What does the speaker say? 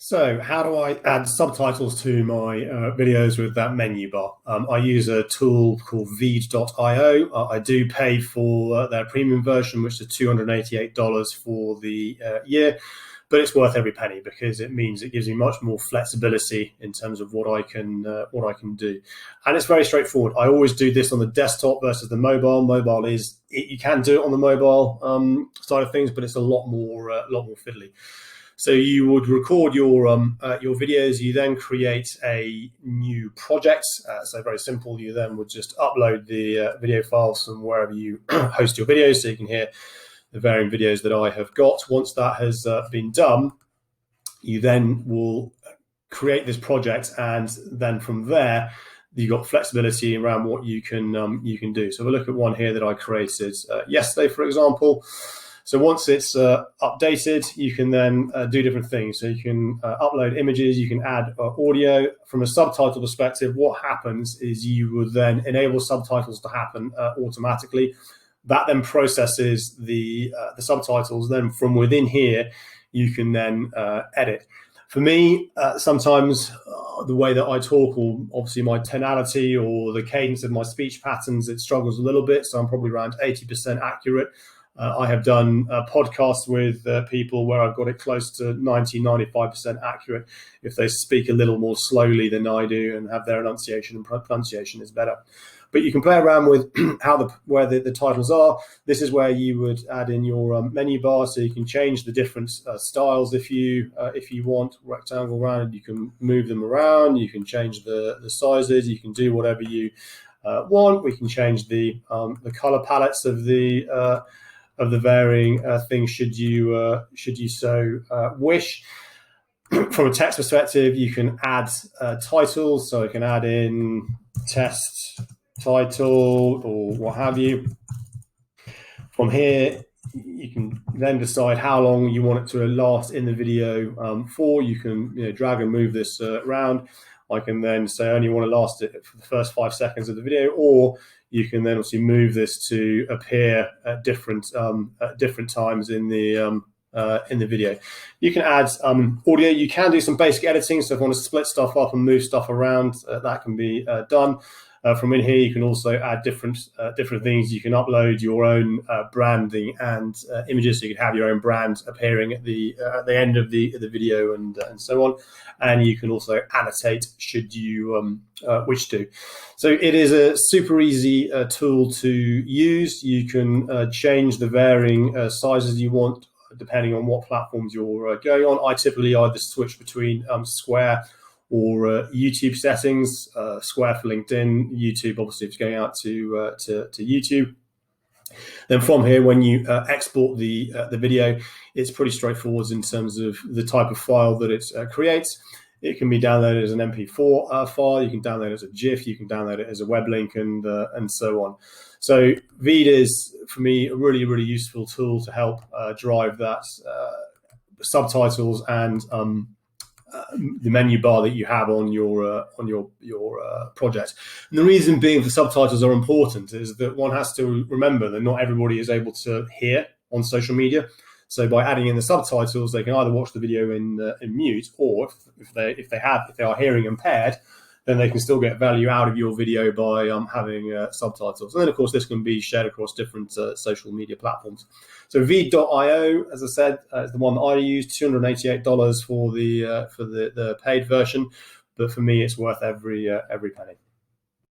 So how do I add subtitles to my videos with that menu bar? I use a tool called vidoes.io. I do pay for their premium version, which is $288 for the year, but it's worth every penny because it means it gives me much more flexibility in terms of what I can do, and it's very straightforward. I always do this on the desktop versus the mobile. Mobile is you can do it on the mobile side of things, but it's a lot more fiddly. So you would record your videos. You then create a new project. So very simple. You then would just upload the video files from wherever you host your videos, so you can hear the varying videos that I have got. Once that has been done, you then will create this project, and then from there you've got flexibility around what you can do. So we'll look at one here that I created yesterday, for example. So once it's updated, you can then do different things. So you can upload images, you can add audio. From a subtitle perspective, what happens is you would then enable subtitles to happen automatically. That then processes the subtitles. Then from within here, you can then edit. For me, sometimes the way that I talk, or obviously my tonality or the cadence of my speech patterns, it struggles a little bit. So I'm probably around 80% accurate. I have done podcasts with people where I've got it close to 90-95% accurate if they speak a little more slowly than I do and have their enunciation and pronunciation is better. But you can play around with where the titles are. This is where you would add in your menu bar, so you can change the different styles if you want. Rectangle, round, you can move them around. You can change the sizes. You can do whatever you want. We can change the color palettes of the varying things should you so wish. From a text perspective, you can add titles, so you can add in test title or what have you. From here, you can then decide how long you want it to last in the video for. You can drag and move this around. I can then say I only want to last it for the first 5 seconds of the video, or you can then obviously move this to appear at different times in the video. You can add audio. You can do some basic editing. So if you want to split stuff up and move stuff around, that can be done. From in here, you can also add different things. You can upload your own branding and images, so you can have your own brand appearing at the end of the video and so on. And you can also annotate should you wish to. So it is a super easy tool to use. You can change the varying sizes you want depending on what platforms you're going on. I typically either switch between Square or YouTube settings. Square for LinkedIn, YouTube obviously if you're going out to YouTube. Then from here, when you export the video, it's pretty straightforward in terms of the type of file that it creates. It can be downloaded as an MP4 file. You can download it as a GIF. You can download it as a web link, and so on. So Veed is, for me, a really, really useful tool to help drive that subtitles and the menu bar that you have on your project. And the reason being the subtitles are important is that one has to remember that not everybody is able to hear on social media. So by adding in the subtitles, they can either watch the video in mute, or if they are hearing impaired, then they can still get value out of your video by having subtitles. And then, of course, this can be shared across different social media platforms. So Veed.io, as I said, is the one that I use. $288 for the paid version, but for me, it's worth every penny.